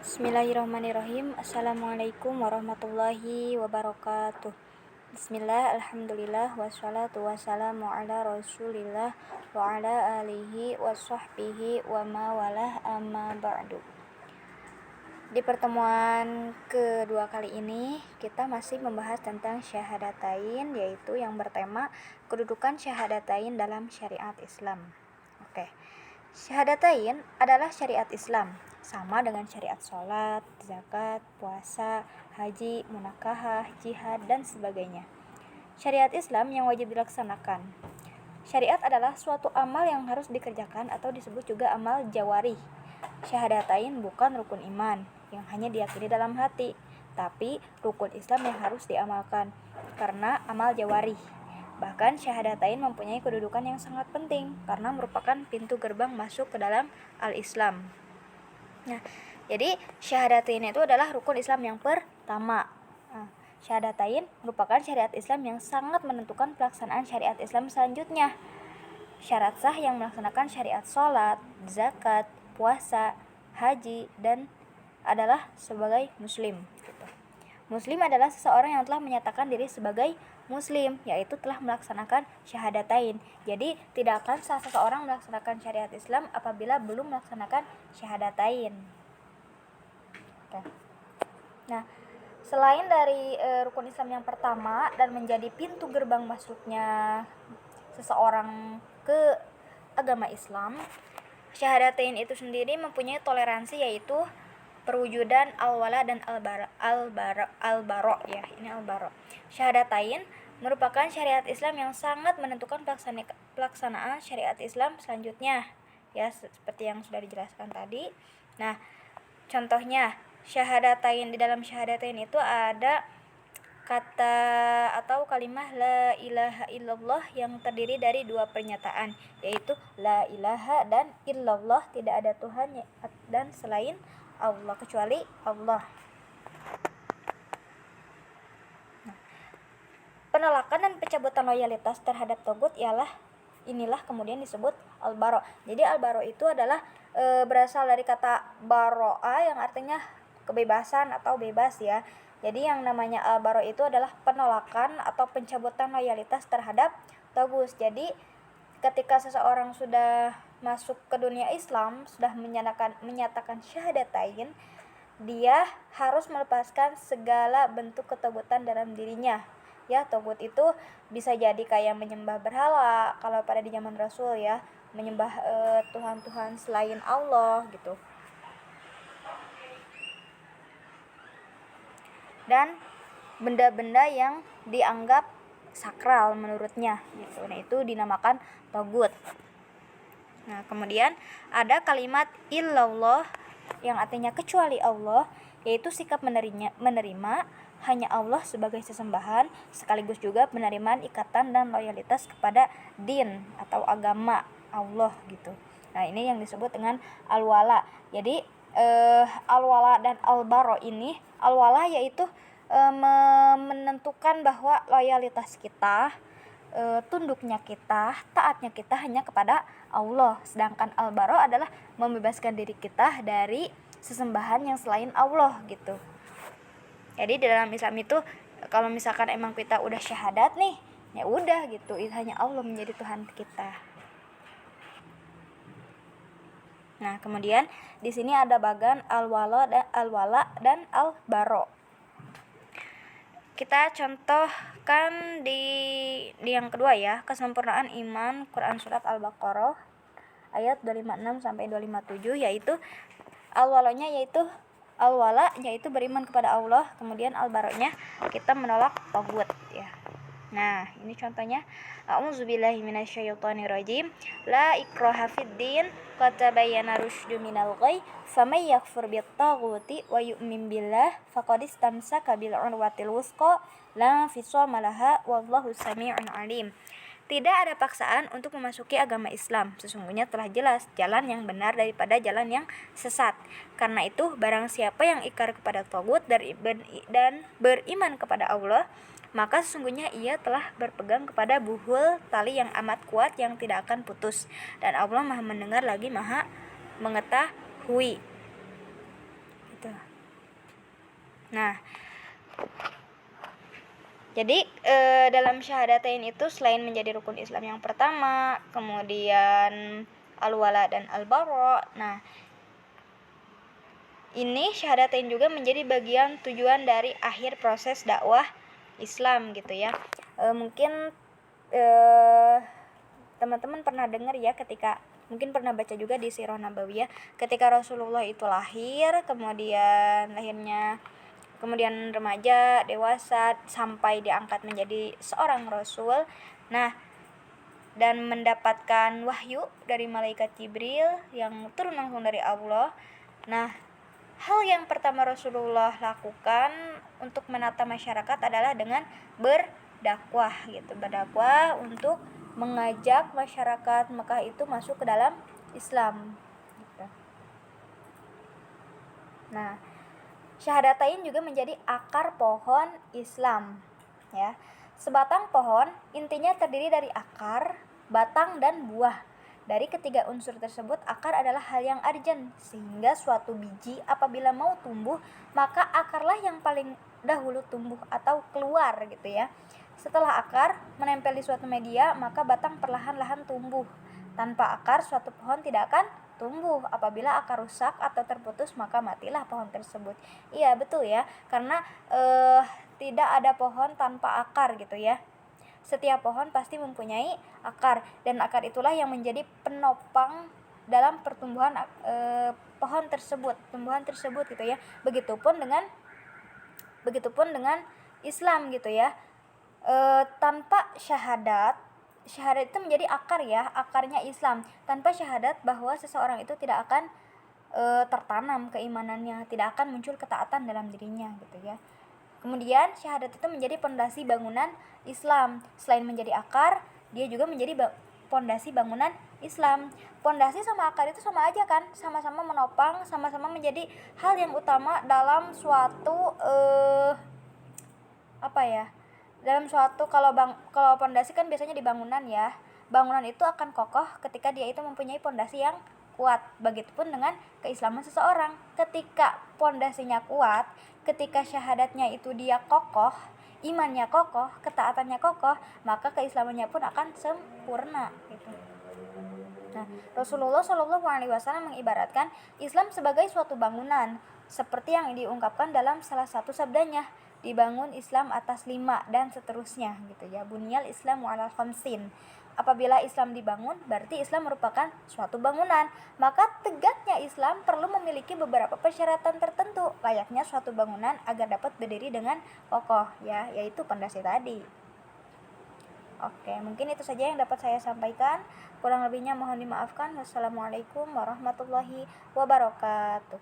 Bismillahirrahmanirrahim. Assalamualaikum warahmatullahi wabarakatuh. Bismillah, alhamdulillah, wassalatu wassalamu ala rasulillah wa ala alihi wa sahbihi wa mawalah amma ba'du. Di pertemuan kedua kali ini kita masih membahas tentang syahadatain, yaitu yang bertema kedudukan syahadatain dalam syariat Islam. Oke. Syahadatain adalah syariat Islam, sama dengan syariat sholat, zakat, puasa, haji, munakahah, jihad, dan sebagainya. Syariat Islam yang wajib dilaksanakan. Syariat adalah suatu amal yang harus dikerjakan atau disebut juga amal jawarih. Syahadatain bukan rukun iman yang hanya diyakini dalam hati, tapi rukun Islam yang harus diamalkan karena amal jawarih. Bahkan syahadatain mempunyai kedudukan yang sangat penting karena merupakan pintu gerbang masuk ke dalam al-Islam. Nah, jadi syahadatain itu adalah rukun Islam yang pertama. Syahadatain merupakan syariat Islam yang sangat menentukan pelaksanaan syariat Islam selanjutnya. Syarat sah yang melaksanakan syariat sholat, zakat, puasa, haji, dan adalah sebagai muslim. Muslim adalah seseorang yang telah menyatakan diri sebagai muslim, yaitu telah melaksanakan syahadatain. Jadi tidak akan sah seseorang melaksanakan syariat Islam apabila belum melaksanakan syahadatain. Oke. Nah, selain dari rukun Islam yang pertama dan menjadi pintu gerbang masuknya seseorang ke agama Islam, syahadatain itu sendiri mempunyai toleransi, yaitu perwujudan al-wala dan al-bara ya. Ini al-bara. Syahadatain merupakan syariat Islam yang sangat menentukan pelaksanaan syariat Islam selanjutnya. Ya, seperti yang sudah dijelaskan tadi. Nah, contohnya syahadatain, di dalam syahadatain itu ada kata atau kalimah la ilaha illallah yang terdiri dari dua pernyataan, yaitu la ilaha dan illallah, tidak ada Tuhan dan selain Allah kecuali Allah. Penolakan dan pencabutan loyalitas terhadap tagut inilah kemudian disebut al-baro. Jadi al-baro itu adalah berasal dari kata baro'a yang artinya kebebasan atau bebas ya. Jadi yang namanya al-baro itu adalah penolakan atau pencabutan loyalitas terhadap tagut. Jadi ketika seseorang sudah masuk ke dunia Islam, sudah menyatakan syahadatain, dia harus melepaskan segala bentuk ketagutan dalam dirinya. Ya, tagut itu bisa jadi kayak menyembah berhala, kalau pada di zaman Rasul ya, menyembah tuhan-tuhan selain Allah gitu. Dan benda-benda yang dianggap sakral menurutnya gitu. Nah, itu dinamakan tagut. Nah, kemudian ada kalimat illallah yang artinya kecuali Allah, yaitu sikap menerima hanya Allah sebagai sesembahan, sekaligus juga penerimaan ikatan dan loyalitas kepada din atau agama Allah gitu. Nah, ini yang disebut dengan al-wala. Jadi al-wala dan al-bara ini, al-wala yaitu menentukan bahwa loyalitas kita, tunduknya kita, taatnya kita hanya kepada Allah. Sedangkan al-bara adalah membebaskan diri kita dari sesembahan yang selain Allah gitu. Jadi di dalam Islam itu kalau misalkan emang kita udah syahadat nih, ya udah gitu, hanya Allah menjadi Tuhan kita. Nah, kemudian di sini ada bagan al-wala dan al-bara. Kita contohkan di yang kedua ya, kesempurnaan iman, Quran surat Al-Baqarah ayat 256 sampai 257, yaitu al-walanya yaitu beriman kepada Allah, kemudian al-baranya kita menolak tagut ya. Nah, ini contohnya, a'udzubillahi minasyaitonirrajim, la ikraha fiddin, qad tabayyana rusydu minal ghayy, faman yakfur bittaguti wa yu'min billah faqad istamsaka bil urwatil wuthqa la infisama laha wallahu samii'un 'alim. Tidak ada paksaan untuk memasuki agama Islam. Sesungguhnya telah jelas jalan yang benar daripada jalan yang sesat. Karena itu, barang siapa yang ikrar kepada tagut dan beriman kepada Allah, maka sesungguhnya ia telah berpegang kepada buhul tali yang amat kuat yang tidak akan putus. Dan Allah Maha mendengar lagi Maha mengetahui. Gitu. Nah, jadi dalam syahadatain itu selain menjadi rukun Islam yang pertama, kemudian al-wala dan al-bara. Nah, ini syahadatain juga menjadi bagian tujuan dari akhir proses dakwah Islam gitu ya. Mungkin teman-teman pernah dengar ya, ketika mungkin pernah baca juga di Sirah Nabawiyah, ketika Rasulullah itu lahir, kemudian remaja, dewasa, sampai diangkat menjadi seorang rasul. Nah, dan mendapatkan wahyu dari malaikat Jibril yang turun langsung dari Allah. Nah, hal yang pertama Rasulullah lakukan untuk menata masyarakat adalah dengan berdakwah gitu. Berdakwah untuk mengajak masyarakat Mekah itu masuk ke dalam Islam gitu. Nah, syahadatain juga menjadi akar pohon Islam ya. Sebatang pohon intinya terdiri dari akar, batang, dan buah. Dari ketiga unsur tersebut, akar adalah hal yang urgent, sehingga suatu biji apabila mau tumbuh, maka akarlah yang paling dahulu tumbuh atau keluar gitu ya. Setelah akar menempel di suatu media, maka batang perlahan-lahan tumbuh. Tanpa akar, suatu pohon tidak akan tumbuh. Apabila akar rusak atau terputus, maka matilah pohon tersebut. Iya, betul ya, karena tidak ada pohon tanpa akar gitu ya. Setiap pohon pasti mempunyai akar, dan akar itulah yang menjadi penopang dalam pertumbuhan pohon tersebut, tumbuhan tersebut gitu ya. Begitupun dengan Islam gitu ya. Tanpa syahadat itu menjadi akar ya, akarnya Islam. Tanpa syahadat bahwa seseorang itu tidak akan tertanam keimanannya, tidak akan muncul ketaatan dalam dirinya gitu ya. Kemudian syahadat itu menjadi pondasi bangunan Islam. Selain menjadi akar, dia juga menjadi pondasi bangunan Islam. Pondasi sama akar itu sama aja kan, sama-sama menopang, sama-sama menjadi hal yang utama dalam suatu kalau pondasi kan biasanya di bangunan ya. Bangunan itu akan kokoh ketika dia itu mempunyai pondasi yang kuat. Begitupun dengan keislaman seseorang. Ketika pondasinya kuat, ketika syahadatnya itu dia kokoh, imannya kokoh, ketaatannya kokoh, maka keislamannya pun akan sempurna gitu. Nah, Rasulullah SAW mengibaratkan Islam sebagai suatu bangunan, seperti yang diungkapkan dalam salah satu sabdanya, dibangun Islam atas 5 dan seterusnya gitu ya. Bunyal Islamu ala khamsin. Apabila Islam dibangun, berarti Islam merupakan suatu bangunan. Maka tegaknya Islam perlu memiliki beberapa persyaratan tertentu layaknya suatu bangunan agar dapat berdiri dengan kokoh ya, yaitu pondasi tadi. Oke, mungkin itu saja yang dapat saya sampaikan. Kurang lebihnya mohon dimaafkan. Wassalamualaikum warahmatullahi wabarakatuh.